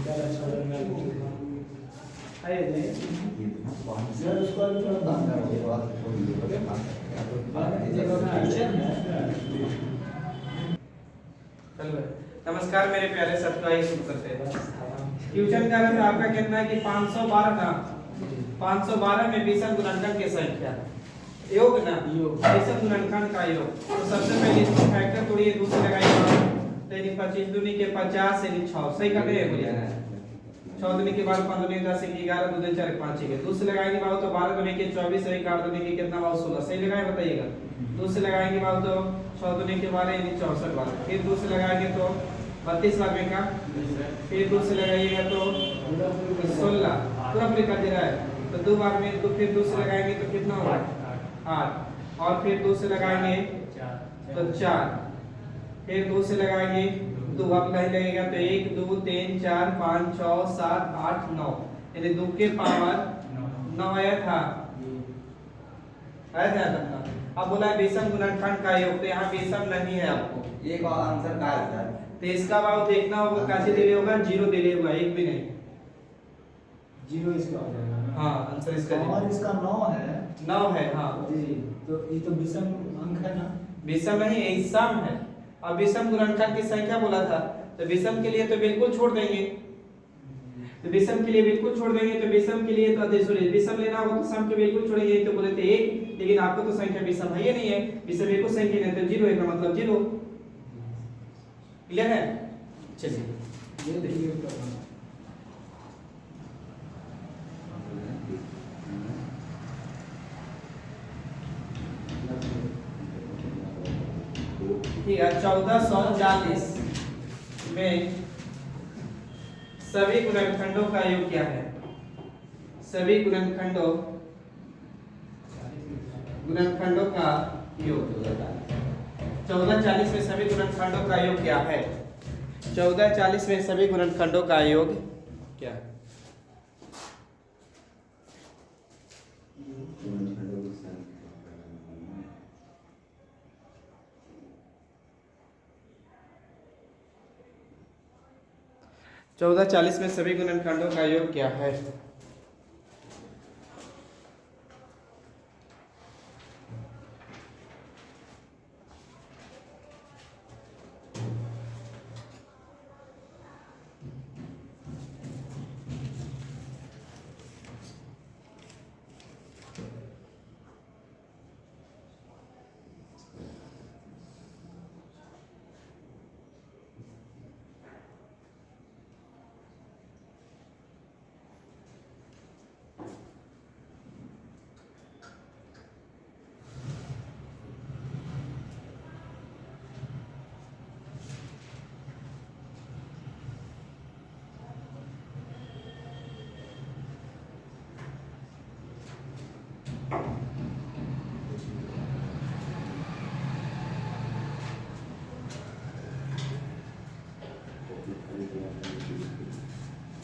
नमस्कार मेरे प्यारे सब्सक्राइब करते हैं। ट्यूशन का है आपका कितना है कि 512 ना 512 में विषम गुणनखंड की संख्या योग ना विषम गुणनखंड का योग। तो सबसे पहले इसको फैक्टर तोड़िए, दूसरे लगाइए यानी 25 दूनी के 50 यानी 6 सही कर रहे हैं बोलिए 6 दूनी के बाद 5 दूनी 10 11 2 4 5 के दूसरे लगाएंगे बाबू तो 12 दूनी के 24 है 8 दूनी के कितना बाबू 16 सही लगाए बताइएगा। दूसरे लगाएंगे बाबू तो 6 दूनी के 12 यानी 64 बार, फिर दूसरे लगाएंगे तो 32 बार में का, फिर दूसरे लगाइएगा तो 16 पूरा पूरी कर दे रहा है तो 2 बार में तो फिर दूसरे लगाएंगे तो कितना होगा 8 और फिर दूसरे लगाएंगे तो 4 फिर दूसरे लगाएंगे 2 अब नहीं लगेगा तो 1 2 3 4 5 6 7 8 9 यानी 2 के पावर 9 आया था कितना। अब बोला विषम गुणनखंड का योग, तो यहाँ विषम नहीं है आपको एक और आंसर का है तो इसका भाव देखना होगा कैसे दे होगा 0 दे होगा, एक भी नहीं 0 इसका हो जाएगा। हाँ आंसर इसका और इसका 9 है 9 है। हाँ जी, तो ये तो विषम अंक है ना। विषम नहीं ये सम है। अब विषम गुणनखंड की संख्या बोला था तो विषम के लिए तो बिल्कुल छोड़ देंगे, तो विषम के लिए बिल्कुल छोड़ देंगे तो विषम के लिए तो अधिक विषम लेना हो तो सम के बिल्कुल छोड़ेंगे तो बोले थे 1, लेकिन आपको तो संख्या विषम है ये नहीं है, विषम एक संख्या नहीं तो 0 है का मतलब 0। क्लियर है? चलिए ये देखिए ऊपर ठीक है। 1440 में सभी गुणनखंडों का योग क्या है? सभी गुणनखंडों का योग 1440 में सभी गुणनखंडों का योग क्या है? 1440 में सभी गुणनखंडों का योग क्या है? चौदह 40 में सभी गुणनखंडों का योग क्या है?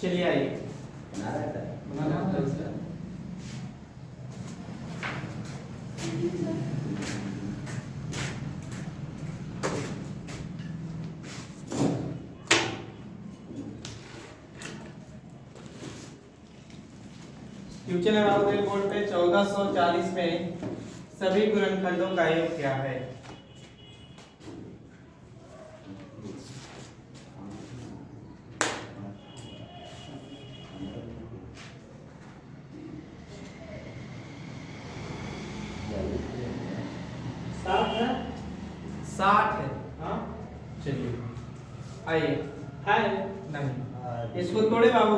चलिए आइए बनाना है इसका। फ्यूचर अराउंड बोर्ड पे 1440 में सभी गुणनखंडों का योग क्या है? साठ है। हाँ चलिए आइए है नहीं इसको तोड़े बाबू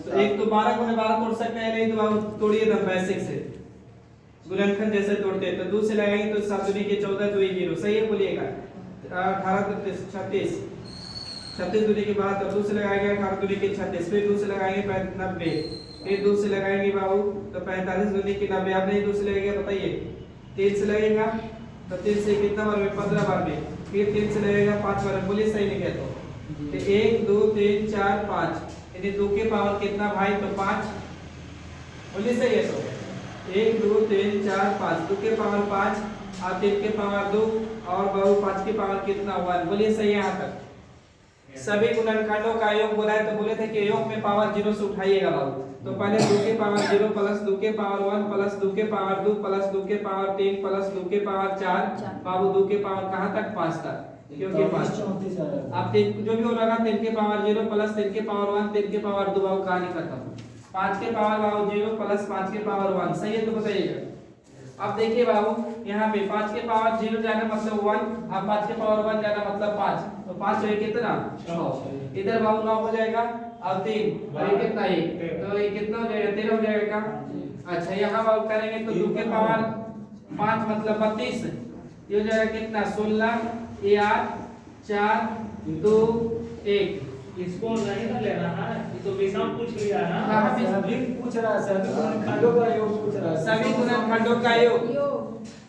तो एक तो 12 को 12 तोड़ सकते हैं, नहीं तो बाबू तोड़िए ना बेसिक से गुणनखंड जैसे तोड़ते हैं तो 2 से लगाएंगे तो 7 दूनी के 14 2 0 सही है बोलिएगा। 18 36 36 दूनी के बाद तो 2 से लगाएंगे 18 दूनी के 36 फिर 2 से लगाएंगे 90 फिर 2 से लगाएंगे बाबू तो 45 दूनी के 90 अब नहीं 2 से लगेगा बताइए 3 से लगेगा तो 3 से कितना बार में 15 बार में फिर 3 से लगेगा 5 बार में बोलिए सही नहीं कहते तो 1 2 3 4 5 यानी 2 के पावर कितना भाई तो 5 बोलिए सही है तो 1 2 3 4 5 2 के पावर 5 और 3 के पावर 2 और बहु 5 के पावर कितना 1 बोलिए सही है यहाँ तक सभी गुणनखंडों का योग बोला है, तो बोले थे कि योग में पावर 0 से उठाइएगा बाबू। तो पहले 2 के पावर 0 प्लस 2 के पावर 1 प्लस 2 के पावर 2 प्लस 2 के पावर 3 प्लस 2 के पावर 4 बाबू 2 के पावर कहां तक 5 तक, क्योंकि 5 34 आ रहा है। अब 3 जो भी हो रहा 3 के पावर 0 प्लस 3 के पावर 1 3 के पावर 2 बाबू कहानी खत्म। 5 के पावर बाबू 0 प्लस 5 के पावर 1 सही है, तो बताइएगा। अब देखिए बाबू यहाँ पे 5 के पावर 0 जाना मतलब 1, अब 5 के पावर 1 जाना मतलब 5, तो 5 है कितना 6, इधर बाबू 9 हो जाएगा, अब 3 और ये कितना 1, तो ये कितना हो जाएगा 13 हो जाएगा। अच्छा यहाँ बाबू करेंगे तो 2 के पावर 5 मतलब 32, ये हो जाएगा कितना 16, ये 8 4 2 1। इसको नहीं ना लेना है, ये तो विषम पूछ लिया ना। हाँ, सभी पूछ रहा है, सभी गुणनखंडों का योग पूछ रहा है। सभी गुणनखंडों का योग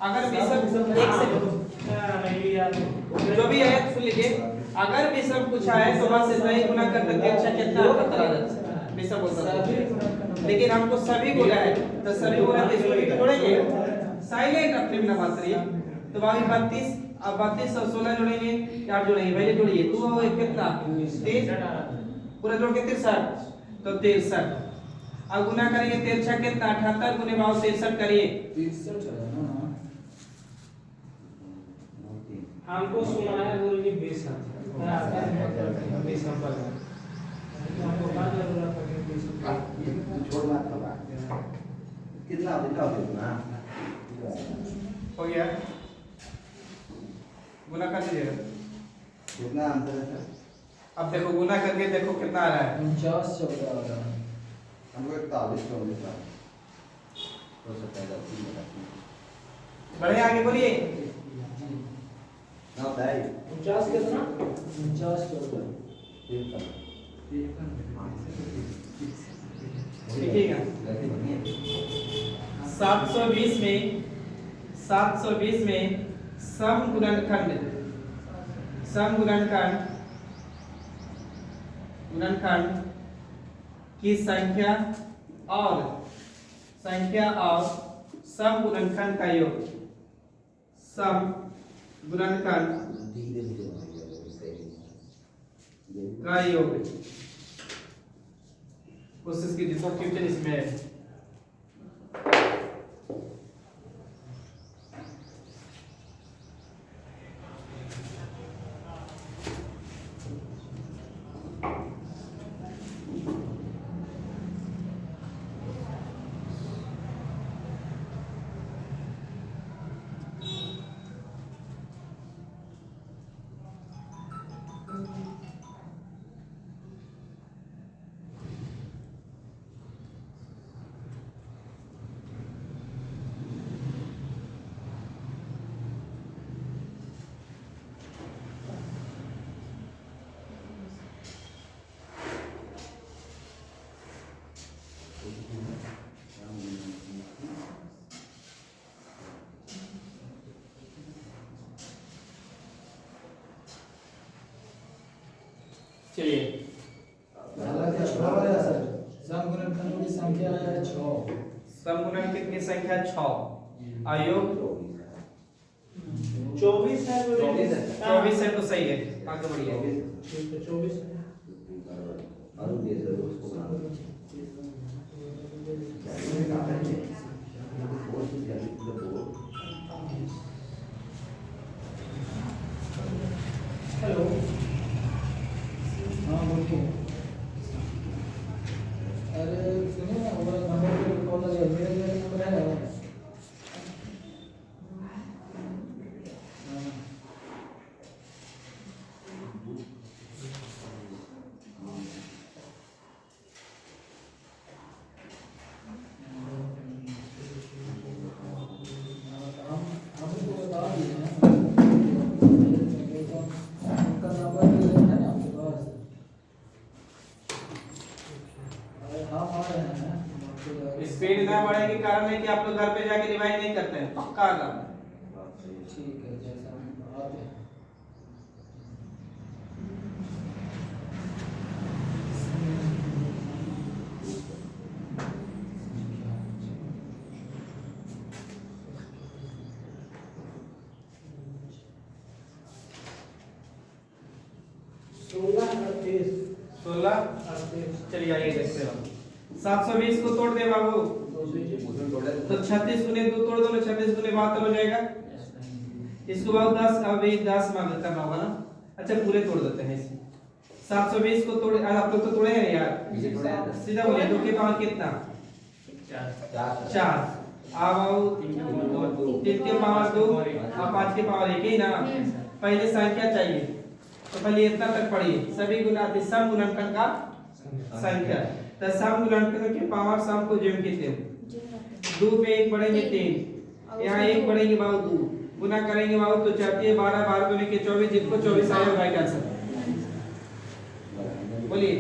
अगर विषम एक से नहीं लिया जो भी है सुन लीजिए, अगर विषम पूछा है तो बस इतना ही गुना कर देंगे। अच्छा कितना आता है विषम बोलता है, लेकिन हमको सभी बोला है तो सभी बोला तो इसको भी तो जोड़ेंगे, साइलेंट अपने में बात करिए। तो बाकी 32, अब 32 और 16 जोड़ेंगे, क्या जोड़ेंगे पहले जोड़िए, 2 और 1 कितना 3 पूरा जोड़ के 63, तो 63 अब गुना करेंगे 63 कितना 78 गुने बाबू 63 करिए 63 है ना। हमको सुना है गुरुजी विषम विषम पर हमको बात जरूरत है विषम छोड़ना था कितना ना हो गया, गुना कर दीजिएगा। कितना अंतर है? अब देखो गुना करके देखो कितना आ रहा है, 49 14 आ रहा है। हमको 41 44 था हो सकता है 3 बता बढ़िया आगे बोलिए। ना भाई 49 कितना 49 14 ठीक था देखिएगा 720 में 720 में सम गुणनखंड की संख्या और सम गुणनखंड का योग, सम गुणनखंड धीरे धीरे का योग कोशिश कीजिए, तो क्वेश्चन इसमें है। चलिए सम गुणनखंडों की संख्या है 6। सम गुणनखंड की संख्या 6, अयोग 24 है गुरुजी 24 है, तो सही है, आगे बढ़िए। ठीक है 24 है। और ये जरूर उसको हेलो हाँ बोलिए। अरे सुनिए ना, हमारा नंबर पे कॉल लगा, मेरा नंबर है। हमको बता दिए हैं उनका नंबर है ना आपके पास। अरे हम आ रहे हैं। स्पीड ना बढ़े के कारण है कि आप लोग घर पे जाके रिवाइज नहीं करते हैं, पक्का ना। ठीक है, जैसा हम आते हैं। 16 38 16 चलिए आइए देखते हैं 720 को तोड़ दे बाबू उसमें टोटल तो 36 गुने 2 तोड़ दो ना 36 गुने 72 हो जाएगा इसको बाबू 10 अब एक 10 मांग करना होगा ना अच्छा पूरे तोड़ देते हैं इसे 720 को तोड़े आप लोग तो तोड़े हैं यार सीधा बोलिए 2 के पावर कितना 4 अब आओ 3 के पावर 2 और 5 के पावर 1 ही ना पहले संख्या चाहिए तो पहले इतना तक पढ़िए सभी गुणाते सम गुणनखंड का संख्या तो सम गुणनखंड के पावर सम को जोड़ के दे 2 पे 1 बढ़ेंगे 3 यहाँ 1 बढ़ेंगे बाबू 2 गुना करेंगे बाबू तो चाहती है 12 12 गुने के 24 जिसको 24 आया राइट आंसर बोलिए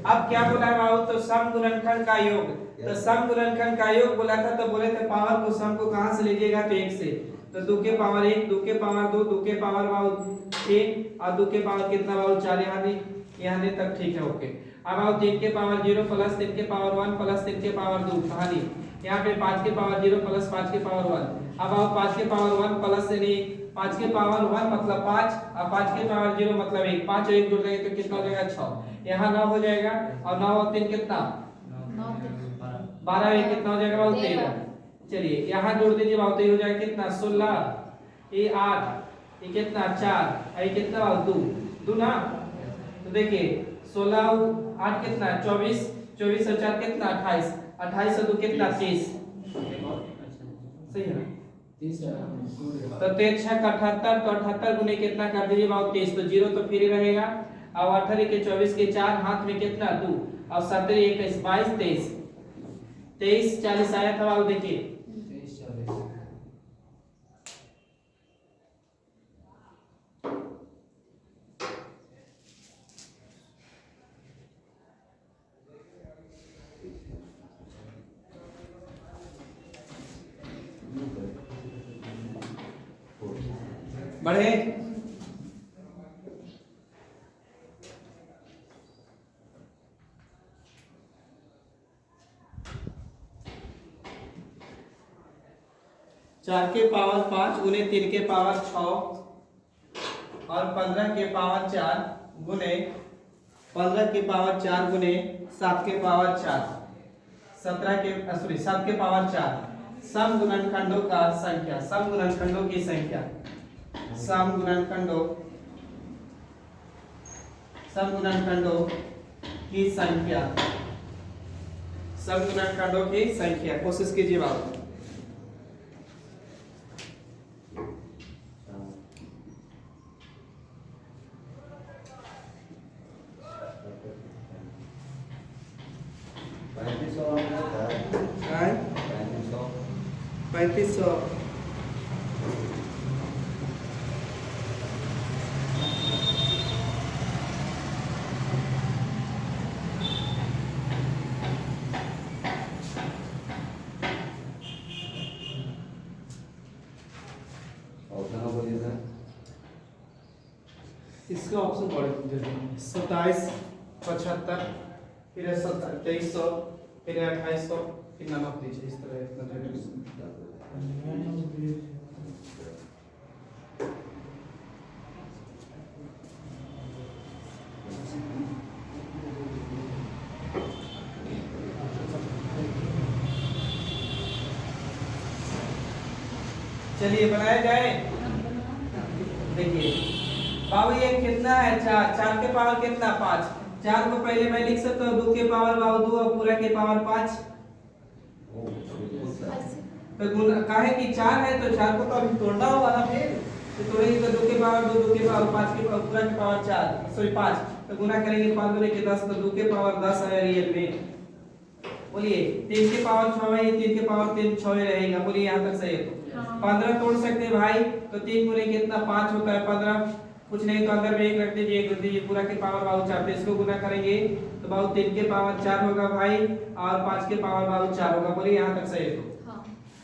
अब क्या बोला है बाबू तो सम गुणनखंड का योग तो सम गुणनखंड का योग बोला था तो बोले थे पावर को सम को कहां से लीजिएगा तो 1 से तो 2 के पावर 1 2 के पावर 2 2 के पावर बाबू 3 और 2 के पावर कितना बाबू 4 यहां तक ठीक है ओके अब आओ 3 के पावर 0 प्लस 3 के पावर 1 प्लस 3 के पावर 2 कहानी यहाँ पे 5 के पावर 0 प्लस 5 के पावर 1 अब आओ 5 के पावर 1 प्लस यानी 5 के पावर 1 मतलब 5 और 5 के पावर 0 मतलब 1 5 और 1 जोड़ देंगे तो कितना हो जाएगा 6 यहाँ 9 हो जाएगा और 9 और 3 कितना 12 1 कितना हो जाएगा बाबू 13 चलिए यहाँ जोड़ दीजिए बाबू तो ये हो जाएगा कितना 16 ये 8 ये कितना 4 ये कितना बाबू 2 ना तो देखिए 16 8 कितना 24 24 और 4 कितना 28 28 और 2 कितना 30 सही है ना 30 तो 3 6 78 तो 78 गुने कितना कर दीजिए बाबू 23 तो 0 तो फिर ही रहेगा और 18 के 24 के 4 हाथ में कितना 2 और 17 21 22 23 23 40 आया था बाबू देखिए 23 40 बढ़े चार के पावर 5 गुने 3 के पावर 6 और 15 के पावर 4 गुने 15 के पावर 4 गुने 7 के पावर 4 17 के सॉरी 7 के पावर 4 सम गुणनखंडों का संख्या सम गुणनखंडों की संख्या सम गुणनखंडों की संख्या सम गुणनखंडों की संख्या कोशिश कीजिए बाबू है 3500 ऑप्शन बोलिए सर इसका ऑप्शन पढ़ 27 75 फिर 2300 फिर 2800 फिर नमक दीजिए इस तरह इतना चलिए बनाया जाए देखिए बाबू ये कितना है 4 के पावर कितना 5 4 को पहले मैं लिख सकता हूँ 2 के पावर बाबू 2 और पूरा के पावर 5 तो गुना काहे कि 4 है तो 4 को तो अभी तोड़ना होगा ना फिर तो तोड़ेंगे तो 2 के पावर 2 2 के पावर 5 के पावर पूरा के पावर 4 सॉरी 5 तो गुना करेंगे 5 गुने के 10 तो 2 के पावर 10 आया रियल में बोलिए 3 के पावर 6 है 3 के पावर 3 6 ही रहेगा बोलिए यहाँ तक सही है तो 15 तोड़ सकते हैं भाई तो 3 गुने कितना 5 होता है 15 कुछ नहीं तो अंदर में 1 रख दीजिए 1 रख दीजिए पूरा के पावर बाबू 4 तो इसको गुना करेंगे तो बाबू 3 के पावर 4 होगा भाई और 5 के पावर बाबू 4 होगा बोलिए यहाँ तक सही है तो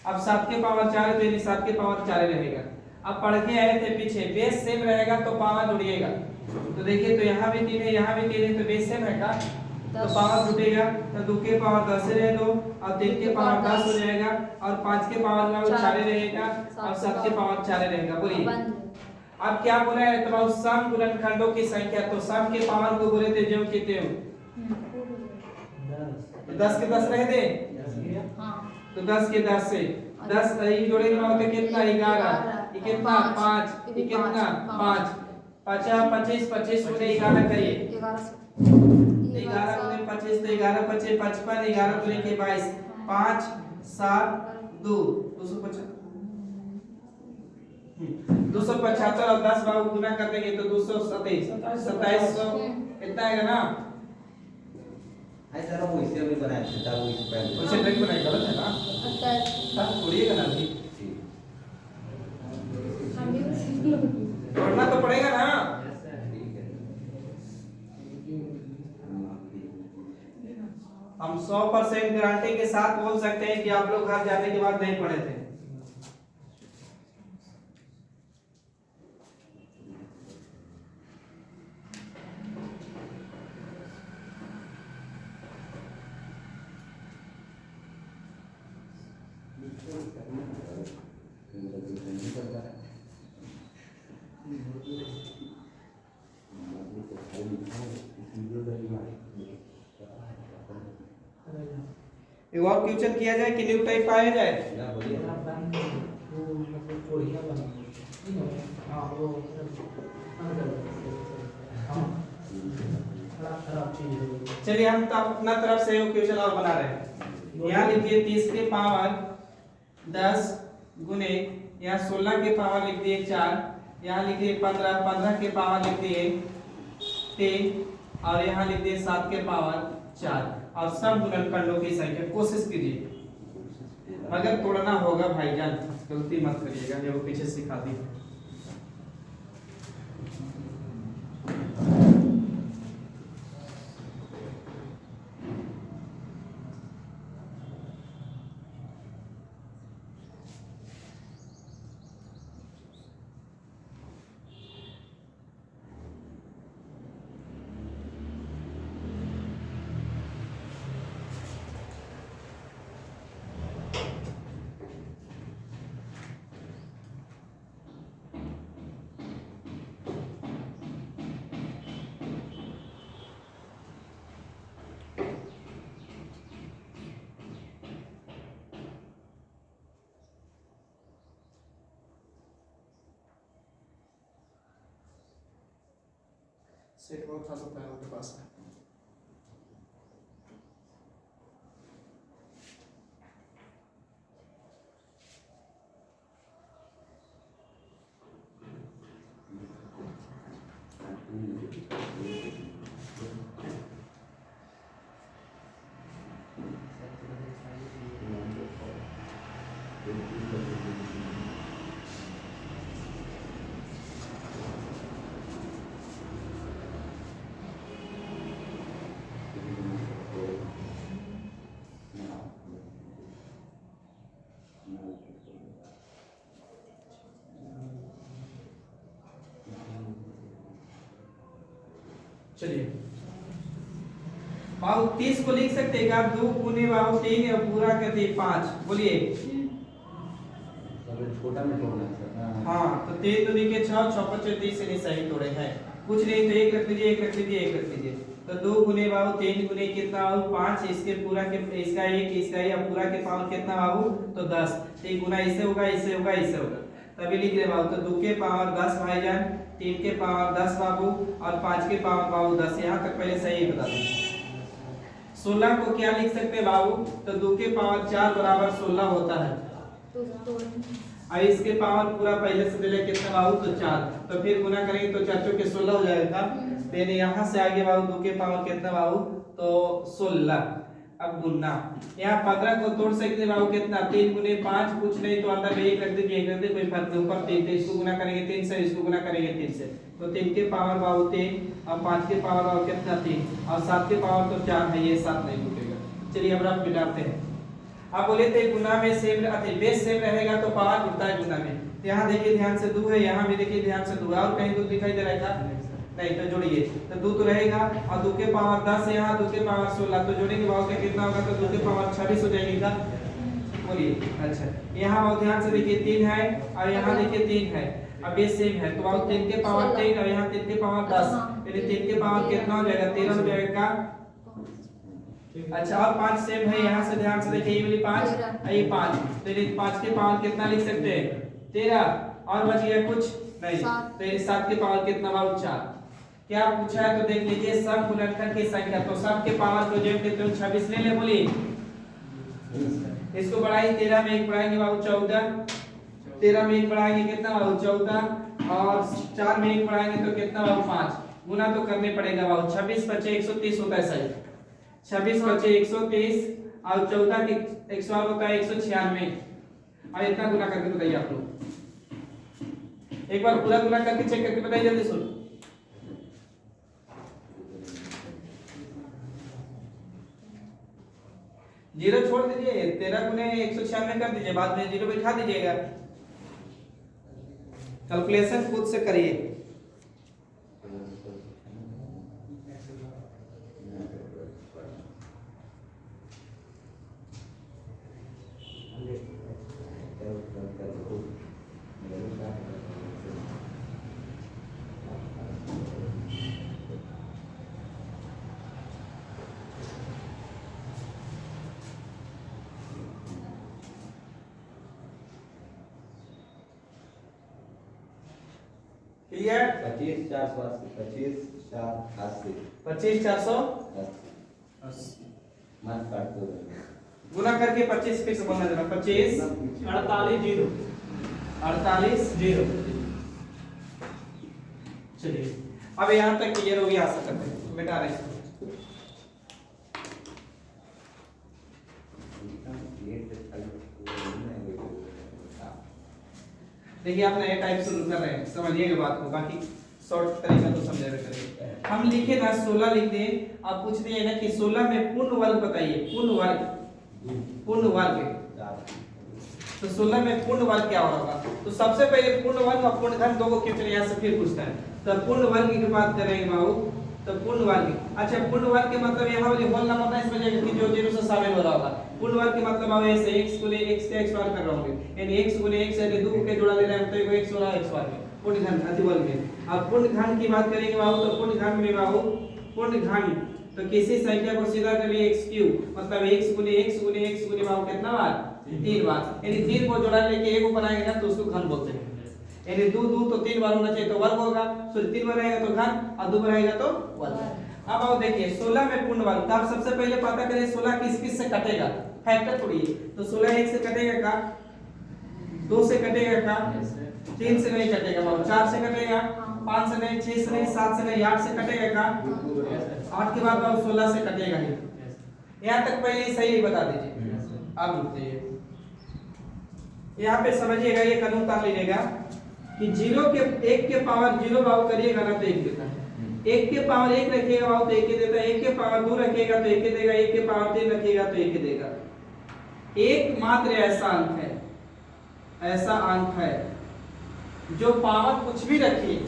अब 7 के पावर 4 है तो यानी 7 के पावर 4 ही रहेगा अब पढ़ के आए थे पीछे बेस सेम रहेगा तो पावर जुड़िएगा तो देखिए तो यहाँ भी 3 है यहाँ भी 3 है तो बेस सेम है का तो पावर जुटेगा तो 2 के पावर 10 रहे दो और 3 के पावर 10 हो जाएगा और 5 के पावर 4 रहेगा और 7 के पावर 4 रहेगा बोलिए अब क्या बोला है तो बाबू सम गुणनखंडों की संख्या, तो सम के पावर को बोले थे जो कितने हो 10 के 10 रह दे, तो 10 के 10 से 10 ये जोड़ेंगे बाबू तो कितना 11, ये कितना 5, ये कितना 5, 50 25 25 गुने 11 करिए 11 गुने 25 तो 11 25 55, 11 गुने के 22, 5 7 2 275 और 10 बाबू गुना कर देंगे तो 227 2700 इतना आएगा ना। ऐसा वो इससे भी बनाया था वो इससे पहले उसे ट्रिक बनाई गलत है ना, छोड़िएगा ना जी, पढ़ना तो पड़ेगा ना। हम 100% गारंटी के साथ बोल सकते हैं कि आप लोग घर जाने के बाद नहीं पढ़े थे। एक और क्वेश्चन किया जाए कि न्यू टाइप पाया जाए। ना बोलिए चलिए हम तो अपना तरफ से क्वेश्चन और बना रहे हैं। यहाँ लिखिए 30 के पावर 10 गुने, यहाँ 16 के पावर लिख दिए 4, यहाँ लिखिए 15 15 के पावर लिख दिए 3 और यहाँ लिख दिए 7 के पावर 4 और सब गुणनखंडों की संख्या। कोशिश कीजिए, अगर तोड़ना होगा भाईजान गलती मत करिएगा, ये वो पीछे सिखा दी। सेट बहुत था तो पैरों के पास है। चलिए बाबू 30 को लिख सकते हैं आप 2 गुने बाबू 3 और पूरा करते 5, बोलिए छोटा में तोड़ना है। हाँ तो 3 दूनी के 6 6 5 30 से नहीं सही तोड़े हैं, कुछ नहीं तो एक रख लीजिए, एक रख लीजिए, एक रख लीजिए। तो 2 गुने बाबू 3 गुने कितना बाबू 5, इसके पूरा के इसका 1 इसका या पूरा के पावर कितना बाबू तो 10, 3 गुना इससे होगा इससे होगा इससे होगा, तभी लिख रहे बाबू। तो 2 के पावर 10 भाईजान, 3 के पावर 10 बाबू और 5 के पावर बाबू 10। यहाँ तक पहले सही बता दें। 16 को क्या लिख सकते हैं बाबू, तो 2 के पावर 4 बराबर 16 होता है, और इसके पावर पूरा पहले से पहले कितना बाबू तो 4, तो फिर गुना करेंगे तो 4 के 16 हो जाएगा। फिर यहाँ से आगे बाबू 2 के पावर कितना बाबू तो 16। अब गुना यहाँ 15 को तोड़ सकते बाबू कितना 3 गुने 5, कुछ नहीं तो अंदर में 1 रख दीजिए, 1 रख दीजिए, कोई फर्क नहीं, ऊपर 3, तो इसको गुना करेंगे 3 से, इसको गुना करेंगे 3 से, तो 3 के पावर बाबू 3 और 5 के पावर बाबू कितना 3 और 7 के पावर तो 4 है, ये 7 नहीं टूटेगा। चलिए अब रफ मिटाते हैं। अब बोले थे गुना में सेम अति बेस सेम रहेगा तो पावर जुड़ता है गुना में। तो यहाँ देखिए ध्यान से 2 है, यहाँ भी देखिए ध्यान से 2 है, और कहीं 2 दिखाई दे रहा है नहीं, तो जोड़िए तो 2 तो रहेगा, और 2 के पावर 10 है, यहाँ 2 के पावर 16, तो जोड़ेंगे बाबू के कितना होगा तो 2 के पावर 26 हो जाएगा। बोलिए अच्छा यहाँ बहुत ध्यान से देखिए 3 है और यहाँ देखिए 3 है, अब ये सेम है तो बाबू 3 के पावर 3 और यहाँ 3 के पावर 10 यानी 3 के पावर कितना हो जाएगा 13 हो जाएगा। अच्छा और 5 सेम है, यहाँ से ध्यान से देखिए ये वाली 5 ये 5 तो ये 5 के पावर कितना लिख सकते हैं 13 और बच गया कुछ नहीं तो ये 7 के पावर कितना बाबू 4। क्या पूछा है तो देख लीजिए सब गुणनखंड की संख्या तो सब के पावर को जोड़ देते हो 26 ले ले बोलिए। इसको बढ़ाइए 13 में 1 बढ़ाएंगे बाबू 14, 13 में 1 बढ़ाएंगे कितना बाबू 14 और 4 में 1 बढ़ाएंगे तो कितना बाबू 5 गुना तो करने पड़ेगा बाबू 26 बचे 130 होता है सही 26 बचे 130 और 14 के 100 होता है 196 और इतना गुना करके बताइए आप लोग एक बार पूरा गुना करके चेक करके बताइए जल्दी सुन। जीरो छोड़ दीजिए 13 गुने 196 कर दीजिए बाद में जीरो बिठा दीजिएगा कैलकुलेशन खुद से करिए। क्लियर 25 480 25 480 मत काट दो गुना करके 25 फिर से बोलना जरा 25 48 0 48 0 चलिए अब यहाँ तक क्लियर हो गया आशा करते हैं बेटा रहे देखिए आप नए टाइप से कर रहे हैं समझिएगा बात को बाकी शॉर्ट तरीका तो समझा करिए। हम लिखे ना 16 लिख दिए आप पूछ दिए ना कि 16 में पूर्ण वर्ग बताइए पूर्ण वर्ग तो 16 में पूर्ण वर्ग क्या होगा तो सबसे पहले पूर्ण वर्ग और पूर्ण घन दो को क्यों चले यहाँ से फिर पूछता है तो पूर्ण वर्ग की बात करेंगे बाबू तो पूर्ण वर्ग अच्छा पूर्ण वर्ग के मतलब यहाँ वाली होल नंबर ना इसमें जाएगा कि जो जीरो से शामिल हो रहा होगा पूर्ण वर्ग के मतलब अब ऐसे x गुने x के x बार कर रहा हूँ यानी x गुने x यानी 2 के जोड़ा ले रहे हैं तो x हो रहा है x बार में पूर्ण घन अति वर्ग में। अब पूर्ण घन की बात करेंगे बाबू तो पूर्ण घन में बाबू पूर्ण घन तो किसी संख्या को सीधा कर लिए x क्यूब मतलब x गुने बाबू कितना बार 3 बार यानी 3 को जोड़ा लेके 1 को बनाएंगे ना तो उसको घन बोलते हैं यानी 2 तो 3 बार होना चाहिए तो वर्ग होगा सॉरी 3 बार रहेगा तो घन और 2 बार रहेगा तो वर्ग। अब आओ देखिए 16 में पूर्ण वर्ग तो आप सबसे पहले पता करें 16 किस से कटेगा फैक्टर थोड़ी तो 16 1 से कटेगा का 2 से कटेगा का 3 से नहीं कटेगा बाबू 4 से कटेगा 5 से नहीं 6 से नहीं 7 से नहीं 8 से कटेगा का 8 के बाद बाबू 16 से कटेगा ही यहाँ तक पहले सही बता दीजिए। अब रुकिए यहाँ पे समझिएगा ये कानून उतार लीजिएगा कि 0 के 1 के पावर 0 बाबू करिएगा ना तो 1 देता है 1 के पावर 1 रखिएगा बाबू तो 1 ही देता है 1 के पावर 2 रखिएगा तो 1 ही देगा 1 के पावर 3 रखिएगा तो 1 ही देगा। एकमात्र ऐसा अंक है जो पावर कुछ भी रखिए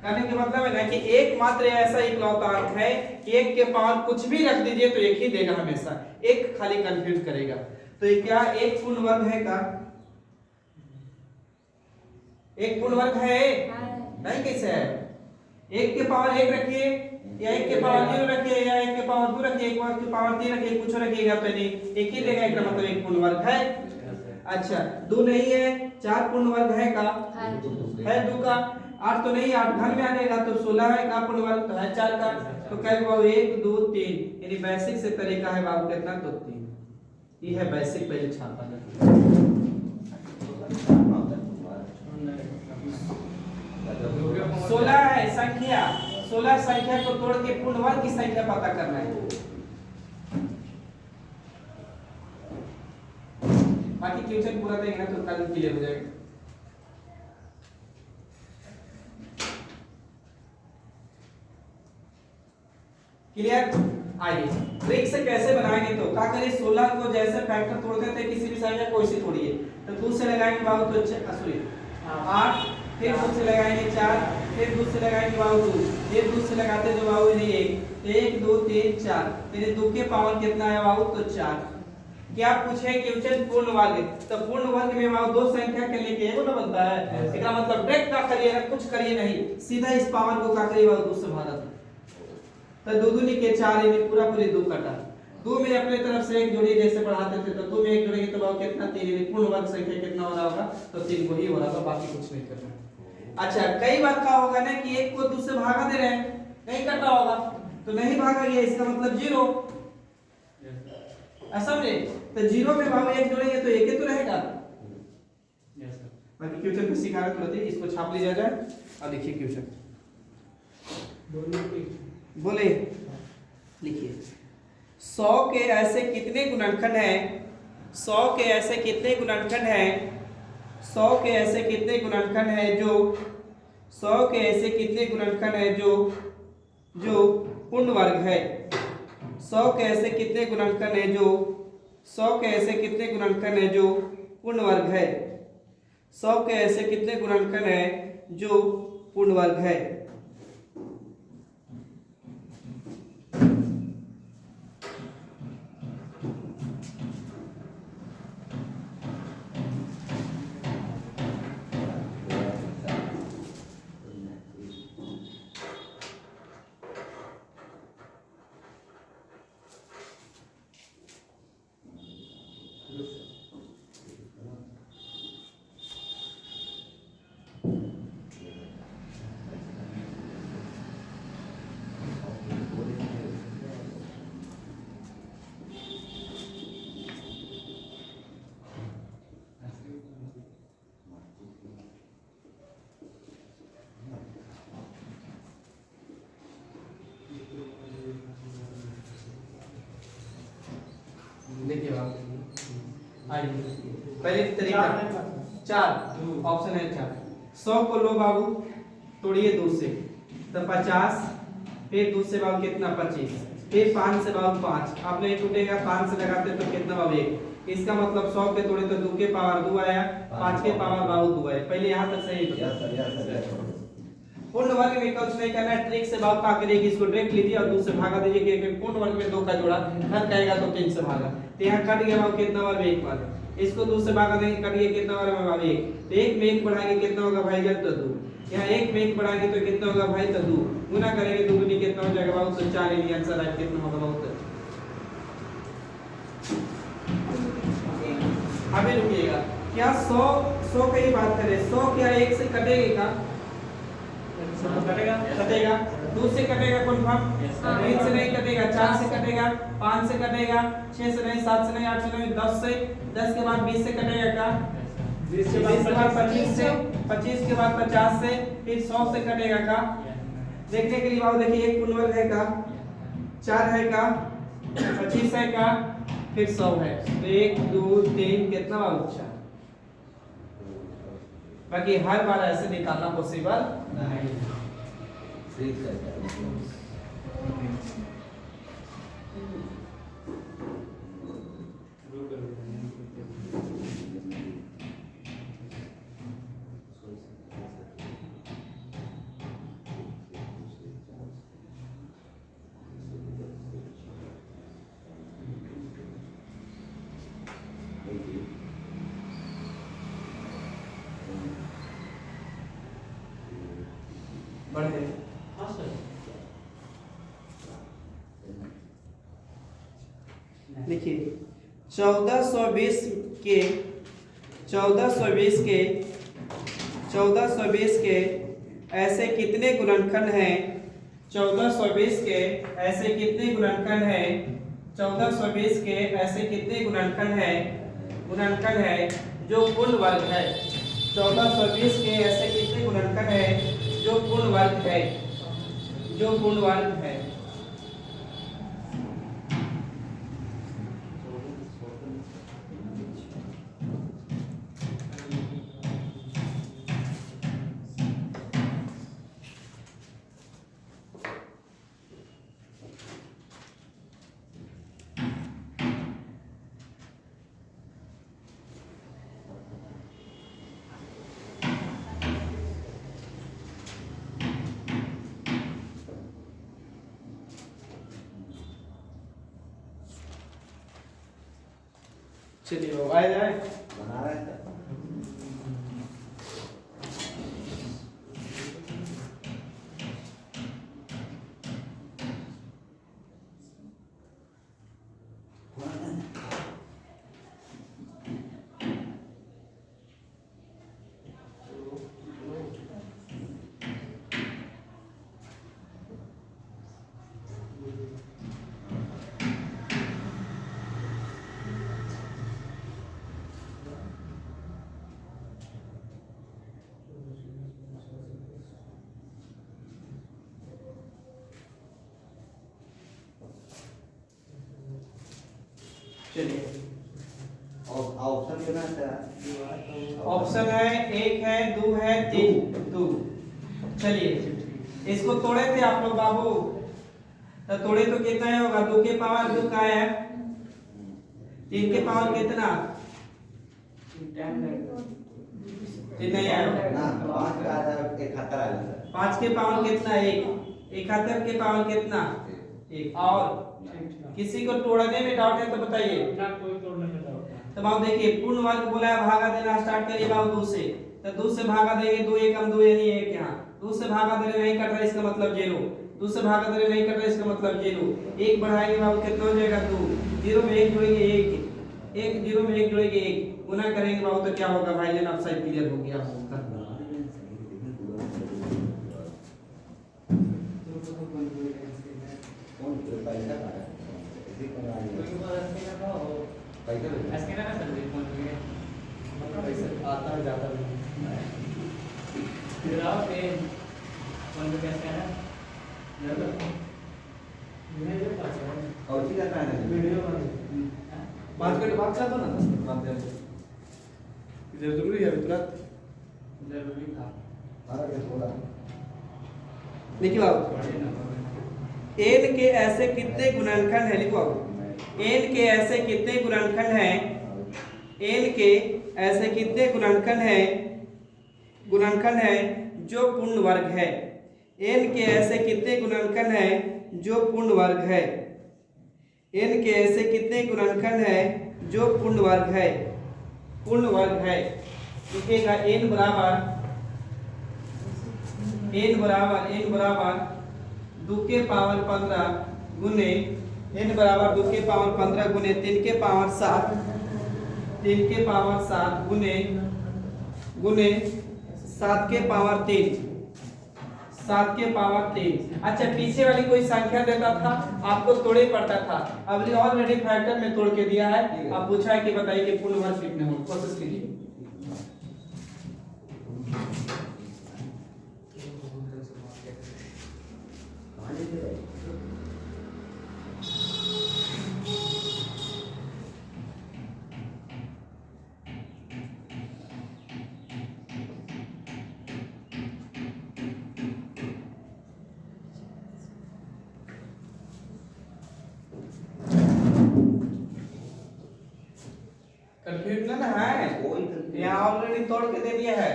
कहने का मतलब है ना कि एकमात्र ऐसा इकलौता अंक है कि 1 के पावर कुछ भी रख दीजिए तो 1 ही देगा हमेशा एक खाली कंफ्यूज करेगा तो ये क्या एक पूर्ण वर्ग है का एक पूर्ण वर्ग है नहीं कैसे है 1 के पावर 1 रखिए या 1 के पावर 0 रखिए या 1 के पावर 2 रखिए 1 के पावर 3 रखिए कुछ रखिएगा तो नहीं 1 ही देगा इसका मतलब एक पूर्ण वर्ग है। अच्छा 2 नहीं है 4 पूर्ण वर्ग है का है 2 का 8 तो नहीं 8 घन में आ जाएगा तो 16 है का पूर्ण वर्ग तो है 4 का तो कहेगा बाबू 1 2 3 यानी बेसिक से तरीका है बाबू कितना तो 3 ये है बेसिक पहले छापा 16 है संख्या 16 संख्या को तोड़ के पूर्ण वर्ग की संख्या पता करना है बाकी क्वेश्चन पूरा देंगे ना तो कल क्लियर हो जाएगा। क्लियर आइए ट्रिक से कैसे बनाएंगे तो क्या करिए 16 को जैसे फैक्टर तोड़ते थे किसी भी संख्या को इसे तोड़िए तो 2 से लगाएंगे बाबू तो सॉरी 8 फिर 2 से लगाएंगे 4, फिर 2 से लगाएंगे बाबू 2, फिर 2 से लगाते जो बाबू ये 1 2 3 4, फिर 2 के पावर कितना है बाबू तो 4। क्या पूछे क्वेश्चन पूर्ण वर्ग, तो पूर्ण वर्ग में बाबू दो संख्या के लेके एगो ना बनता है, इसका मतलब डायरेक्ट का करिए ना, कुछ करिए नहीं, सीधा इस पावर को का करिए बाबू 2 से भागा दो, तो 2 2 के 4 ये पूरा पूरी 2 कटा, 2 में अपने तरफ से एक जोड़ी जैसे बढ़ाते थे तो 2 में एक जोड़ेंगे तो बाबू कितना 3, यानी पूर्ण वर्ग संख्या कितना हो रहा होगा तो 3 को ही हो रहा होगा, बाकी कुछ नहीं करना। अच्छा कई बार क्या होगा ना कि एक को 2 से भागा दे रहे हैं, नहीं कटा होगा तो नहीं भागा गया, इसका मतलब 0, समझे, तो 0 में बाबू एक जोड़ेंगे तो एक ही तो रहेगा। बाकी क्वेश्चन को सिखा रहे थे, इसको छाप लिया जाए। अब देखिए क्वेश्चन बोले, लिखिए 100 के ऐसे कितने गुणनखंड हैं, 100 के ऐसे कितने गुणनखंड हैं, 100 के ऐसे कितने गुणनखंड हैं जो 100 के ऐसे कितने गुणनखंड हैं जो पूर्ण वर्ग है, 100 के ऐसे कितने गुणनखंड हैं जो 100 के ऐसे कितने गुणनखंड हैं जो पूर्ण वर्ग है, 100 के ऐसे कितने गुणनखंड हैं जो पूर्ण वर्ग है। देखिए पहले तरीका 4 ऑप्शन है 4, 100 को लो बाबू तोड़िए 2 से तो 50, फिर 2 से बाबू कितना 25, फिर 5 से बाबू 5, अब नहीं टूटेगा, 5 से लगाते तो कितना बाबू 1, इसका मतलब 100 के तोड़े तो 2 के पावर 2 आया, 5 के पावर बाबू 2 आया। पहले यहाँ तक सही। पूर्ण वर्ग में कुछ नहीं करना है, ट्रिक से बाबू का करिए, इसको डायरेक्ट लीजिए और 2 से भागा दीजिए, क्योंकि पूर्ण वर्ग में 2 का जोड़ा घर कहेगा तो 3 से भागा, तो यहाँ कट गया बाबू कितना बार 1 बार, इसको 2 से भागा देंगे कटिए कितना बार में बाबू 1, तो 1 में 1 बढ़ाएंगे कितना होगा भाई जब तो 2, यहाँ 1 में 1 बढ़ाएंगे तो कितना होगा भाई तो 2, गुना करेंगे तो गुनी कितना हो जाएगा बाबू तो 4, यानी आंसर है कितना होगा बाबू तो। अभी रुकिएगा, क्या 100 की बात करें, 100 क्या 1 से कटेगा कटेगा, 2 से कटेगा कंफर्म, 3 से नहीं कटेगा, 4 से कटेगा, 5 से कटेगा, 6 से नहीं, 7 से नहीं, 8 से नहीं, 10 से, 10 के बाद 20 से कटेगा का, 20 के बाद 25 से, 25 के बाद 50 से, फिर 100 से कटेगा का। देखने के लिए बाबू देखिए एक पूर्ण वर्ग है का, 4 है का, 25 है का, फिर 100 है, तो 1 2 3 कितना बाबू 4। बाकी हर बार ऐसे निकालना पॉसिबल नहीं है। बढ़े हाँ सर, देखिए 1420 के 1420 के ऐसे कितने गुणनखंड हैं, 1420 के ऐसे कितने गुणनखंड हैं, 1420 के ऐसे कितने गुणनखंड हैं जो पूर्ण वर्ग है, 1420 के ऐसे कितने गुणनखंड हैं जो पूर्ण वर्ग है, जो पूर्ण वर्ग है। चलिए वो आए जाए बना रहा है सर। चलिए और ऑप्शन देना है सर। ऑप्शन है एक है दो है तीन दो। चलिए इसको तोड़े थे आप लोग बाबू, तो तोड़े तो कितना ही होगा, 2 के पावर 2 का है, 3 के पावर कितना, कितना ही आएगा ना 5 का आया 71 आया सर। 5 के पावर कितना, 1, 71 के पावर कितना 1। और किसी को तोड़ने में डाउट है तो बताइए। ना कोई तोड़ने में डाउट नहीं। तब आप देखिए पूर्ण वर्ग बोला है, भागा देना स्टार्ट करिए बाबू 2 से, तो 2 से भागा देंगे, 2 एकम 2 यानी 1 यहाँ, 2 से भागा दे रहे नहीं कट रहा इसका मतलब 0, 2 से भागा दे रहे नहीं कट रहा इसका मतलब 0, 1 बढ़ाएंगे बाबू कितना हो जाएगा 2, 0 में 1 जोड़ेंगे 1, 1 0 में 1 जोड़ेंगे 1, गुना करेंगे बाबू तो क्या होगा भाईजान, आप साइड क्लियर हो गया आपका। कौन पैसा का है इसी को आ गया पैसा ले ऐसे ना कर दे फोन में पैसा आता है जाता है। फिर आओ पे फोन पे कैसे है मेरे पास है और चीज आता है वीडियो 5 मिनट बाद चाहता ना 10 मिनट बाद दे इधर जरूरी है तुरंत जरूरी था। मारा के थोड़ा लिखिए बाबू, n के ऐसे कितने गुणनखंड है, लिखो बाबू, n के ऐसे कितने गुणनखंड हैं, n के ऐसे कितने गुणनखंड हैं जो पूर्ण वर्ग है, n के ऐसे कितने गुणनखंड हैं जो पूर्ण वर्ग है, n के ऐसे कितने गुणनखंड हैं जो पूर्ण वर्ग है, पूर्ण वर्ग है। लिखिएगा n बराबर 2 के पावर 15 गुने n बराबर 2 के पावर 15 गुने 3 के पावर 7, 3 के पावर 7 गुने 7 के पावर 3, 7 के पावर 3। अच्छा पीछे वाली कोई संख्या देता था आपको तोड़े पड़ता था, अब ऑलरेडी फैक्टर में तोड़ के दिया है, अब पूछा है कि बताइए कि पूर्ण वर्ग कितने होंगे, कोशिश कीजिए। कंफ्यूजन है, यहाँ ऑलरेडी तोड़ के दे दिया है,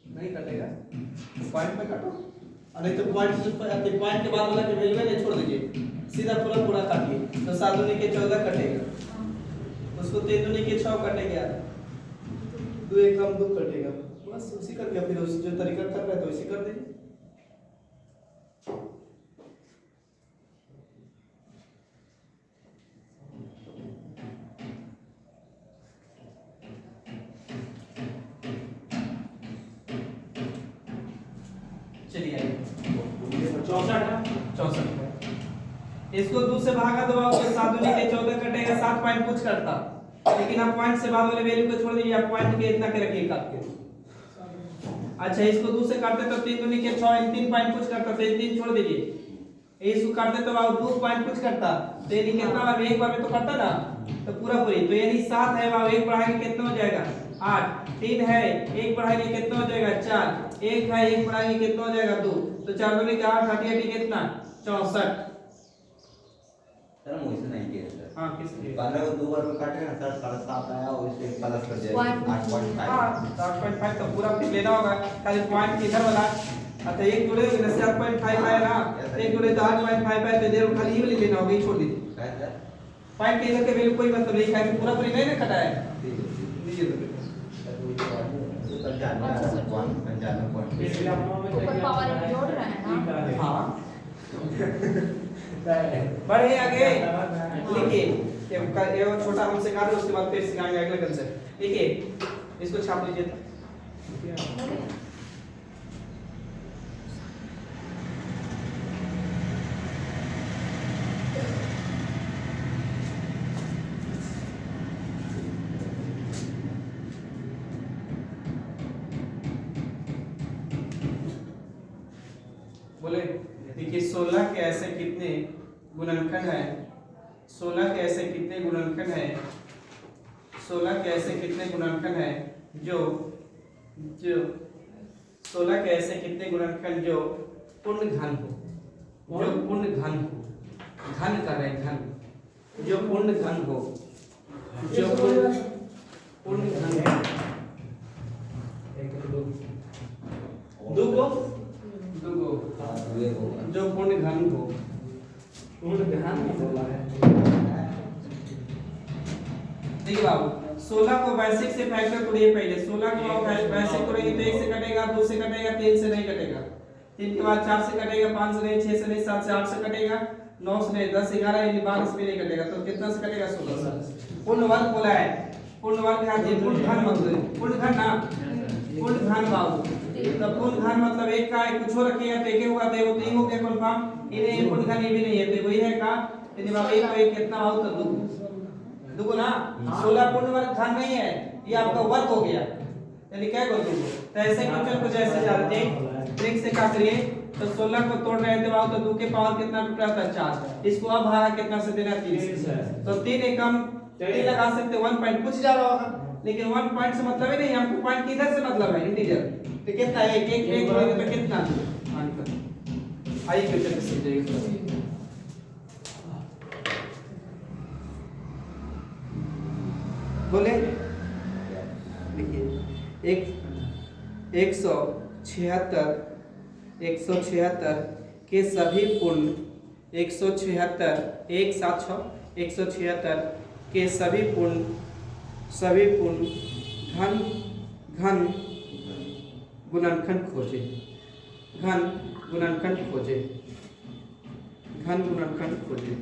नहीं कटेगा पॉइंट पे काटो, नहीं तो पॉइंट के बाद वाला के वैल्यू नहीं छोड़ दीजिए, सीधा पूरा पूरा काटिए, तो 7 दूनी के 14 कटेगा, उसको 3 दूनी के 6 कटेगा, 2 एकम 2 कटेगा, बस उसी कर दिया, फिर उस जो तरीका कर रहे तो उसी कर दीजिए। चलिए 64 इसको 2 से भागा दो, आपके 7 दूनी के 14 कटेगा, 7 पॉइंट कुछ करता, लेकिन आप पॉइंट से बाद वाले वैल्यू को छोड़ दीजिए, आप पॉइंट के इतना के रखिए काट के। अच्छा इसको 2 से काटते तो 3 दूनी के 6, 3 पॉइंट कुछ करता, तो 3 छोड़ दीजिए, इसको काटते तो आप 2 पॉइंट कुछ करता, तो यानी कितना बार एक बार में तो करता ना, तो पूरा पूरी, तो यानी 7 है, वहां 1 बढ़ाएंगे कितना हो जाएगा 8, 3 है 1 बढ़ाएंगे कितना हो जाएगा 4, 1 है 1 बढ़ाएंगे कितना हो जाएगा 2, तो 4 दूनी के 8, 8 कितना 64। सर मुझसे नहीं किया सर। हां किस लिए 15 को 2 बार में काटेगा सर 7.5 आया और इसे प्लस कर दिया 8.5। हां 8.5 तो पूरा फिर लेना होगा, खाली पॉइंट किधर वाला, अच्छा एक जोड़े ना 7.5 आया ना, एक जोड़े तो 8.5 आया, तो इधर खाली ये वाली लेना होगा, ये छोड़ दीजिए। है सर पॉइंट के इधर के वैल्यू कोई मतलब नहीं है, पूरा पूरी नहीं ना कटा है। लीजिए तो ऊपर पावर जोड़ रहा है ना। हाँ बढ़े आगे लिखिए, ये वो छोटा हम सिखा दो, उसके बाद फिर सिखाएंगे अगले कंसेप्ट। लिखिए इसको छाप लीजिए। बोले देखिए 16 के ऐसे कितने गुणनखंड है, 16 के ऐसे कितने गुणनखंड है, 16 के ऐसे कितने गुणनखंड है जो 16 के ऐसे कितने गुणनखंड जो पूर्ण घन हो, जो पूर्ण घन हो, घन कर रहे हैं घन, जो पूर्ण घन हो, जो पूर्ण घन हो, दुगो जो पूर्ण घन हो, पूर्ण घन बोला है। देखिए बाबू 16 को वैश्विक से फैक्टर करिए, पहले 16 को आप वैश्विक करेंगे तो 1 से कटेगा, 2 से कटेगा, 3 से नहीं कटेगा, 3 के बाद 4 से कटेगा, 5 से नहीं, 6 से नहीं, 7 से 8 से कटेगा, 9 से नहीं, 10 11 यानी 12 से भी नहीं कटेगा, तो कितना से कटेगा 16 से। पूर्ण वर्ग बोला है, पूर्ण वर्ग है पूर्ण घन मतलब पूर्ण घन ना, पूर्ण घन बाबू, तो पूर्ण घन मतलब एक का एक कुछ हो रखिए तो एक होगा, तो वो 3 हो गया कंफर्म, इन्हें पूर्ण घन ये भी नहीं है, तो वही है का, यदि बाबू एक को एक कितना हो तो दुगो ना, 16 पूर्ण वर्ग घन नहीं है, ये आपका वर्ग हो गया, यानी क्या कर दूंगा। तो ऐसे क्वेश्चन को जैसे जानते हैं ट्रिक से क्या करिए, तो 16 को तोड़ रहे थे बाबू, तो 2 के पावर कितना टूटा था 4, इसको अब भागा कितना से देना 3 से, तो 3 एकम 3 लगा सकते, 1 पॉइंट कुछ जा रहा होगा, लेकिन 1 पॉइंट से मतलब ही नहीं, हमको पॉइंट किधर से मतलब है, इंटीजर, तो कितना है 1 1 1 तो कितना आइए क्वेश्चन को समझिए। बोले देखिए 176 के सभी पूर्ण 176 1 7 6 176 के सभी पूर्ण घन गुणनखंड खोजे, घन गुणनखंड खोजे, घन गुणनखंड खोजे।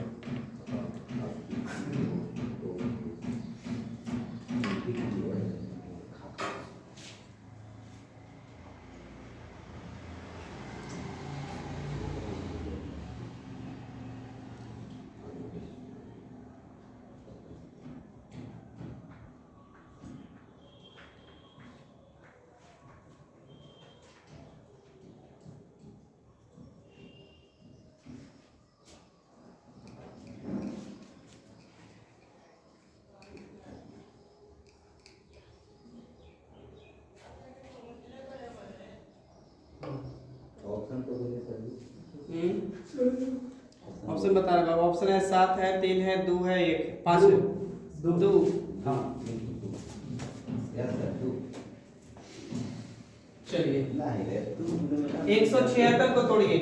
ऑप्शन बता रहा हूँ, ऑप्शन है 7 है, 3 है, 2 है, 1 5 है, 2 हाँ चलिए 176 को तोड़िए,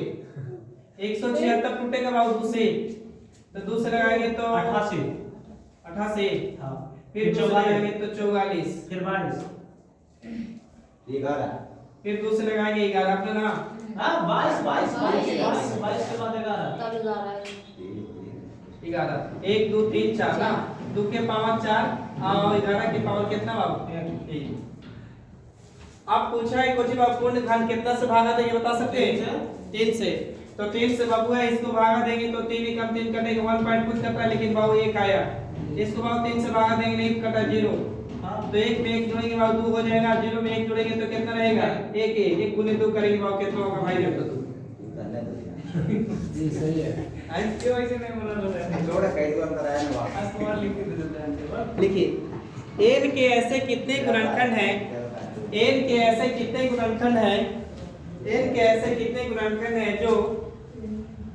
176 टूटेगा बाबू 2 से, तो 2 से लगाएंगे तो 88 फिर 2 से लगाएंगे तो 44, फिर 22 11 फिर 2 से लगाएंगे 11 अपना ना, हां 22 के बाद 11 1 2 3 4 ना, 2 के पावर 4 और 11 के पावर कितना बाबू 1। अब पूछा है कुछ बाबू पूर्ण घन कितना से भागा देंगे बता सकते हैं 3 से, तो 3 से बाबू है इसको भागा देंगे तो 3 एकम 3 कटेगा, 1 पॉइंट कुछ कटा लेकिन बाबू 1 आया, इसको बाबू 3 से भागा देंगे नहीं कटा 0, तो 1 में 1 जोड़ेंगे बाबू 2 हो जाएगा, 0 में 1 जोड़ेंगे तो कितना रहेगा 1 1 गुने 2 करेंगे बाबू कितना होगा भाई ने तो जी सही है। क्यों ऐसे नहीं बोला थोड़ा कई बार कराया ना वापस आज तुम्हारा लिख के दे देते हैं। लिखिए n के ऐसे कितने गुणनखंड हैं, n के ऐसे कितने गुणनखंड हैं, n के ऐसे कितने गुणनखंड हैं जो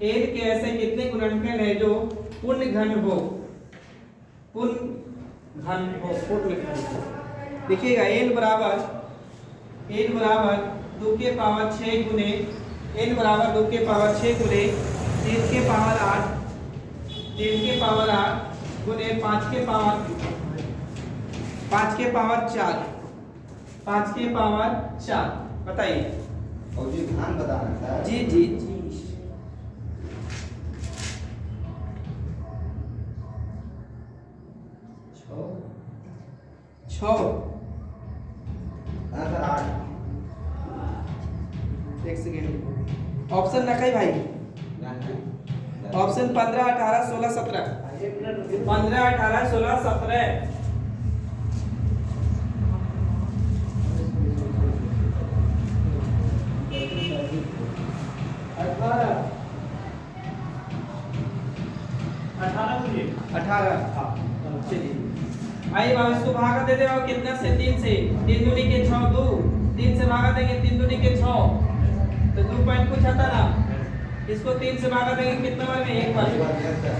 n के ऐसे कितने गुणनखंड हैं जो पूर्ण घन हो, पूर्ण घन हो, पूर्ण घन हो। देखिएगा n बराबर 2 के पावर 6 गुने n बराबर 2 के पावर 6 गुने 3 के पावर 8 गुने 5 के पावर 4, 5 के पावर 4 बताइए। और जी ध्यान बताना सर। जी जी जी 6 हाँ सर 8। एक सेकेंड ऑप्शन रखा है भाई। ऑप्शन 15 18 16 17 एक मिनट रुकिए। 15 18 16 17 18 बोलिए। 18 हाँ चलिए आइए बाबू इसको भागा दे दे और कितना से 3 से 3 दूनी के 6 2 3 से भागा देंगे 3 दूनी के 6 तो 2 पॉइंट कुछ आता ना। इसको 3 से भागा देंगे कितना बार में एक बार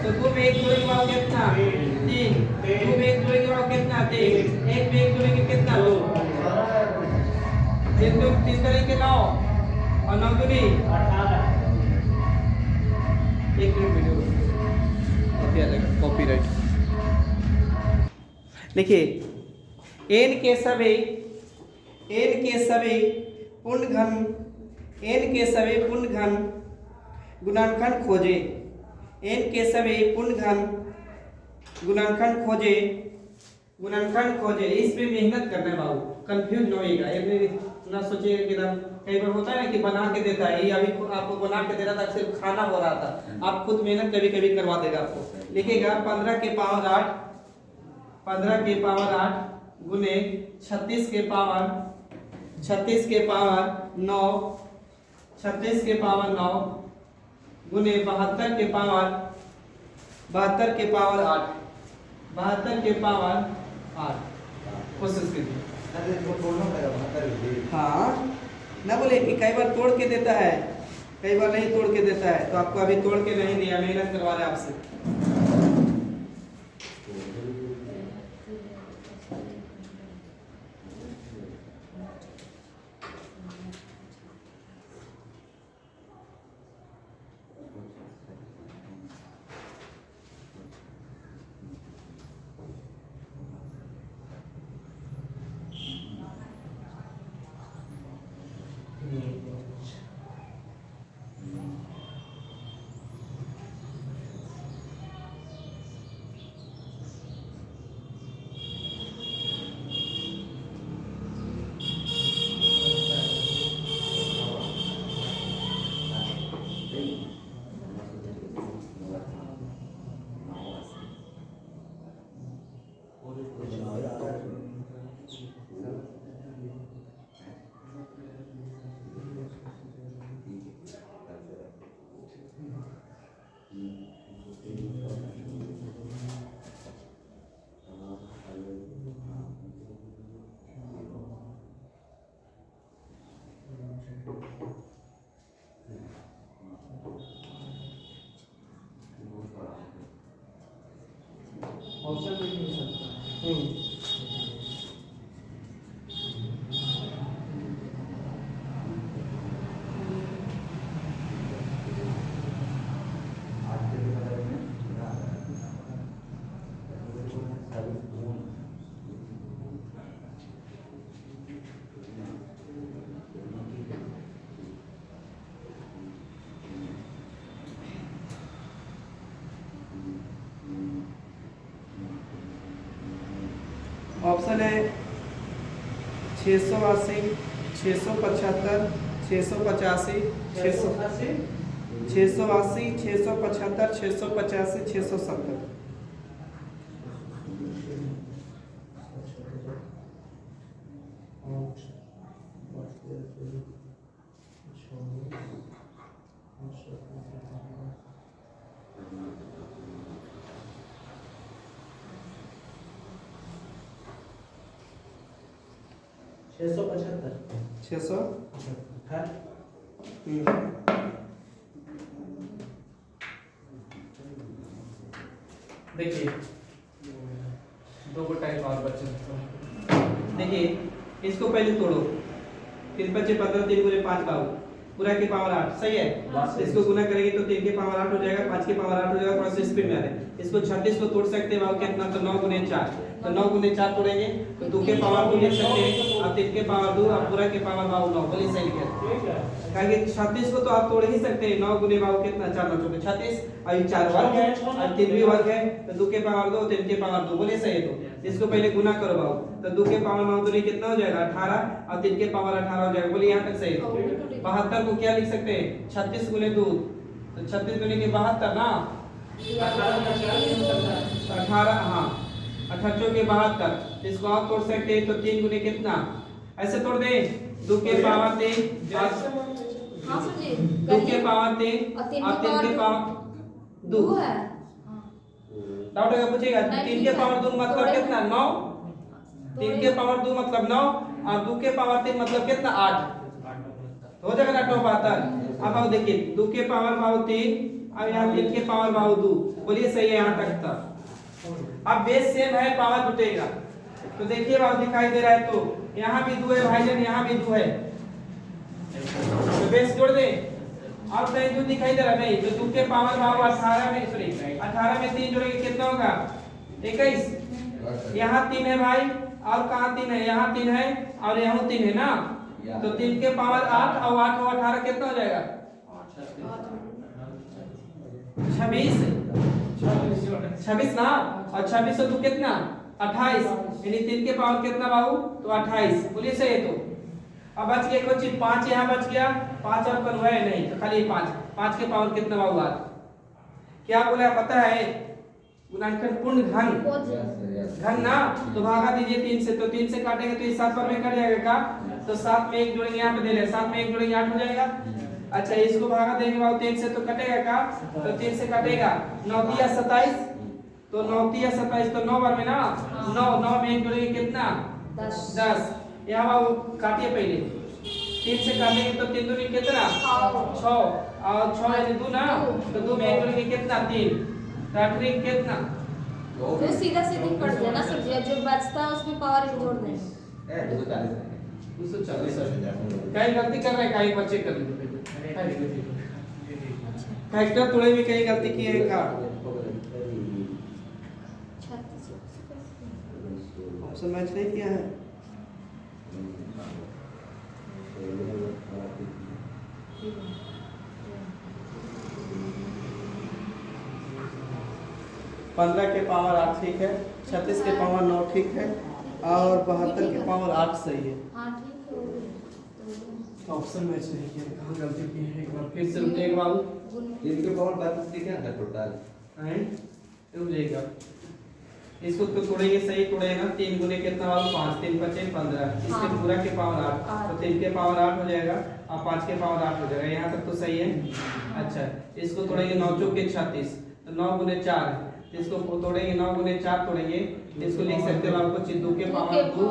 तो 2 में 1 जोड़ेंगे बाबू कितना 3 2 में 1 जोड़ेंगे बाबू कितना 3 1 में 1 जोड़ेंगे कितना 2 3 2 3 तरीके 9 और 9 दूनी 18 एक मिनट वीडियो कॉपी आ जाएगा कॉपीराइट। देखिए n के सभी पूर्ण घन गुणनखंड खोजे। n के सभी पूर्ण घन गुणनखंड खोजे। इस पे मेहनत करना है बाबू, कंफ्यूज न होइएगा। ये ना सोचिएगा कि कई बार होता है ना कि बना के देता है, ये अभी आपको बना के दे रहा था सिर्फ खाना हो रहा था, आप खुद मेहनत कभी कभी करवा देगा आपको। लिखिएगा 15 के पावर 8 गुने 36 के पावर 9 गुने 72 के पावर 8 कोशिश कीजिए। सर इसको तोड़ना पड़ेगा 72। हाँ ना बोले कि कई बार तोड़ के देता है, कई बार नहीं तोड़ के देता है, तो आपको अभी तोड़ के नहीं दिया, मेहनत करवा रहे आपसे। ऑप्शन भी नहीं सकता। ऑप्शन है 680 675 685 680 675 685 670। छः सौ पचहत्तर 600 देखिए दो को टाइप और बच्चे देखिए इसको पहले तोड़ो 3 5 15 3 गुने 5 बाबू पूरा के पावर 8 सही है। इसको गुना करेंगे तो 3 के पावर 8 हो जाएगा, 5 के पावर 8 हो जाएगा, थोड़ा सा स्पीड में आ रहे हैं। इसको 36 को तोड़ सकते हैं भाव कितना, तो 9 गुने 4, तो 9 गुने 4 तोड़ेंगे तो 2 के पावर 2 लिख सकते हैं, और 3 के पावर 2 और पूरा के पावर भाव 9। बोलिए सही लिखा ठीक है। कहेंगे 36 को तो आप तोड़ ही सकते हैं, 9 गुने भाव कितना, 4 9 चौके 36, और ये 4 वर्ग है और 3 भी वर्ग है, तो 2 के पावर 2 3 के पावर 2। बोलिए सही है। तो इसको पहले गुना करो भाव, तो 2 के पावर 9 दूनी कितना हो जाएगा 18, और 3 के पावर 18 हो जाएगा। बोलिए यहाँ तक सही है। 72 को क्या लिख सकते हैं, 36 गुने 2, तो 36 गुने के 72 ना, 18 हाँ 18 के 72, इसको आप तोड़ सकते हैं, तो 3 गुने कितना, ऐसे तोड़ दे, 2 के पावर 3 हाँ सर जी 2 के पावर 3 और 3 के पावर 2 है। डाउट अगर पूछेगा 3 के पावर 2 मतलब कितना 9, 3 के पावर 2 मतलब 9, और 2 के पावर 3 मतलब कितना 8, हो जाएगा ना 72। अब आओ देखिए 2 के पावर भाव 3 और यहाँ 3 के पावर भाव 2। बोलिए सही है यहाँ तक था। अब बेस सेम है, पावर जुटेगा, तो देखिए भाव दिखाई दे रहा है, तो यहाँ भी 2 है भाईजान, यहाँ भी 2 है, तो बेस जोड़ दे। अब कहीं 2 दिखाई दे रहा नहीं, तो 2 के पावर भाव 18 में, सॉरी 18 में 3 जोड़ेंगे कितना होगा 21। यहाँ 3 है भाई, और कहाँ 3 है, यहाँ 3 है और यहाँ 3 है ना, तो 3 के पावर 8 और 8 और 18 कितना हो जाएगा 26 ना, और 26 से 2 कितना 28, यानी 3 के पावर कितना बाबू, तो 28। बोलिए सही है। तो अब बच गया कुछ 5, यहाँ बच गया 5 और कौन है नहीं, तो खाली 5 के पावर कितना बाबू आज क्या बोला पता है, गुणांकन पूर्ण घन ना, तो भागा दीजिए 3 से, तो 3 से काटेंगे तो ये 7 पर में कट जाएगा का, तो 7 में 1 जोड़ेंगे, यहाँ पे दे ले 7 में 1 जोड़ेंगे 8 हो जाएगा। अच्छा इसको भागा देंगे बाबू 3 से, तो कटेगा का, तो 3 से कटेगा 9 या 27, तो 9 या 27, तो 9 बार में ना 9 में 1 जोड़ेंगे कितना 10। यहाँ बाबू काटिए पहले, 3 से काटेंगे तो 3 दूनी कितना 6, और 6 यानी 2 ना, तो 2 में 1 जोड़ेंगे कितना 3, तो 8 कितना, तो सीधा सीधी कट देना सर जी, जो बचता है उसमें पावर जोड़ दें। 240 कहीं गलती कर रहे हैं, कहीं पर चेक कर लीजिए फैक्टर थोड़े भी कहीं गलती की है का, ऑप्शन मैच नहीं किया है। पंद्रह के पावर 8 ठीक है, 36 के पावर 9 ठीक है, और 72 के पावर 8 सही है। हाँ ठीक है। ऑप्शन मैच नहीं किया, कहाँ गलती की है, एक बार फिर से रुकेगा बाबू, 3 के पावर 32 दिखे ना टोटल, हैं रुक जाएगा, इसको तो तोड़ेंगे सही तोड़ेगा, 3 गुने कितना बाबू 5, 3 5 15, इसके पूरा के पावर 8, तो 3 के पावर 8 हो जाएगा और 5 के पावर 8 हो जाएगा, यहाँ तक तो सही है। अच्छा इसको तोड़ेंगे 9 चौके 36, तो 9 गुने 4, इसको तोड़ेंगे 9 गुने 4 तोड़ेंगे, इसको लिख सकते हो आपको 2 के पावर 2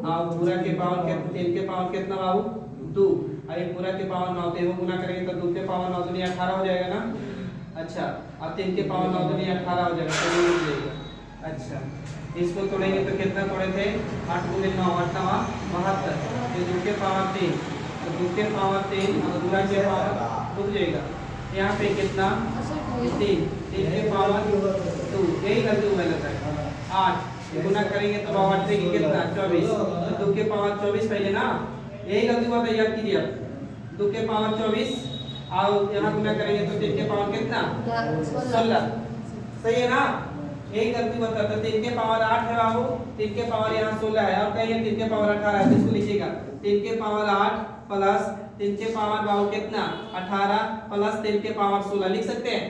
और पूरा के पावर 3 के पावर कितना बाबू 2, और ये पूरा के पावर 9, तो गुना करेंगे तो 2 के पावर 9 दूनी 18 हो जाएगा ना। अच्छा और 3 के पावर 9 दूनी 18 हो जाएगा, तो ये लिख जाएगा। अच्छा इसको तोड़ेंगे तो कितना तोड़े थे 8 गुने 9 8 72, ये 2 के पावर 3, तो 2 के पावर 3 और पूरा के पावर रुक जाएगा, यहाँ पे कितना 3 के पावर 2, यही गलती हुआ लगता है 8 गुना करेंगे तो 8 से कितना 24, तो 2 के पावर 24 पहले ना, यही गलती हुआ था, याद कीजिए आप 2 के पावर 24 और यहाँ गुना करेंगे तो 3 के पावर कितना 16, सही है ना, यही गलती हुआ था। तो 3 के पावर 8 है बाबू, 3 के पावर यहाँ 16 है, और कहीं 3 के पावर 18 है, तो इसको लिखिएगा 3 के पावर 8 प्लस 3 के पावर बाबू कितना 18 प्लस 3 के पावर 16 लिख सकते हैं।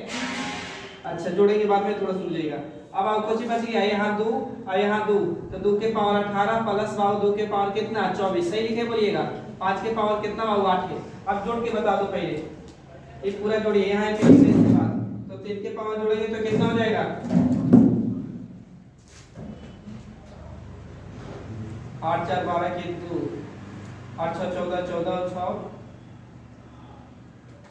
अच्छा जोड़ेंगे बाद में थोड़ा सुन लीजिएगा। अब आपको कुछ बच गया, यहाँ 2 और यहाँ 2, तो 2 के पावर 18 प्लस बाबू 2 के पावर कितना 24, सही लिखे बोलिएगा। 5 के पावर कितना बाबू 8 है, अब जोड़ के बता दो पहले, ये पूरा जोड़िए यहाँ पे इसके बाद, तो 3 के पावर जोड़ेंगे तो कितना हो जाएगा 8 4 12 के 2, 8 6 14 14 6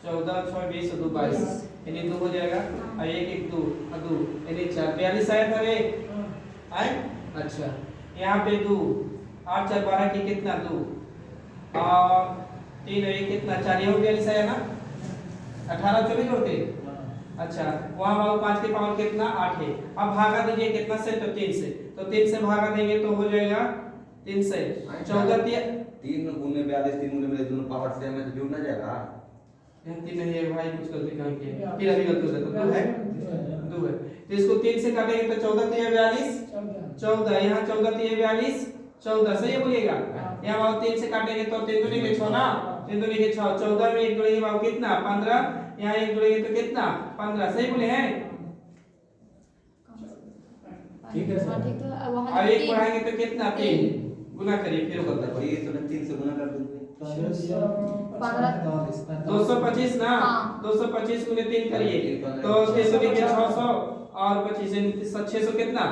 14 6 20 2 22, यानी 2 हो जाएगा, और 1 1 2 2 यानी 4 42 आया था रे आए। अच्छा यहाँ पे 2 8 4 12 की कितना 2 और 3 और ये कितना 4 ये हो गया आया ना 18 24 जोड़ते अच्छा वहां बाबू 5 की पावर कितना 8 है। अब भागा दीजिए कितना से तो 3 से, तो 3 से भागा देंगे तो हो जाएगा 3 से 14 3 गुने 42 3 गुने 42 दोनों पावर सेम है तो जुड़ ना जाएगा। तीन नहीं है भाई, कुछ गलती कहाँ की है, फिर अभी गलती हो जाता तो 2 है 2 है, तो इसको 3 से काटेंगे तो 14 3 42 14, यहाँ 14 3 42 14 सही है बोलिएगा। यहाँ बाबू 3 से काटेंगे तो 3 दूनी के 6 ना, 3 दूनी के 6 14 में 1 जोड़ेंगे बाबू कितना 15, यहाँ 1 जोड़ेंगे तो कितना 15 सही बोले हैं। ठीक है सर। हाँ, ठीक है अब वहाँ अब 1 बढ़ाएंगे तो कितना 3 गुना करिए फिर तो होगा ये तो 3 से गुना कर देंगे 225 ना हाँ। 225 गुने 3 करिए तो 3 दूनी के 600 और 25 600 कितना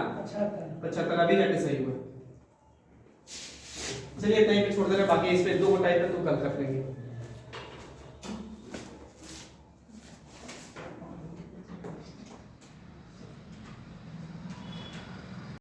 75 अभी जाके सही हुआ। चलिए इतना ही पे छोड़ दे रहे, बाकी इस पे 2 टाइप है तो कल कर लेंगे।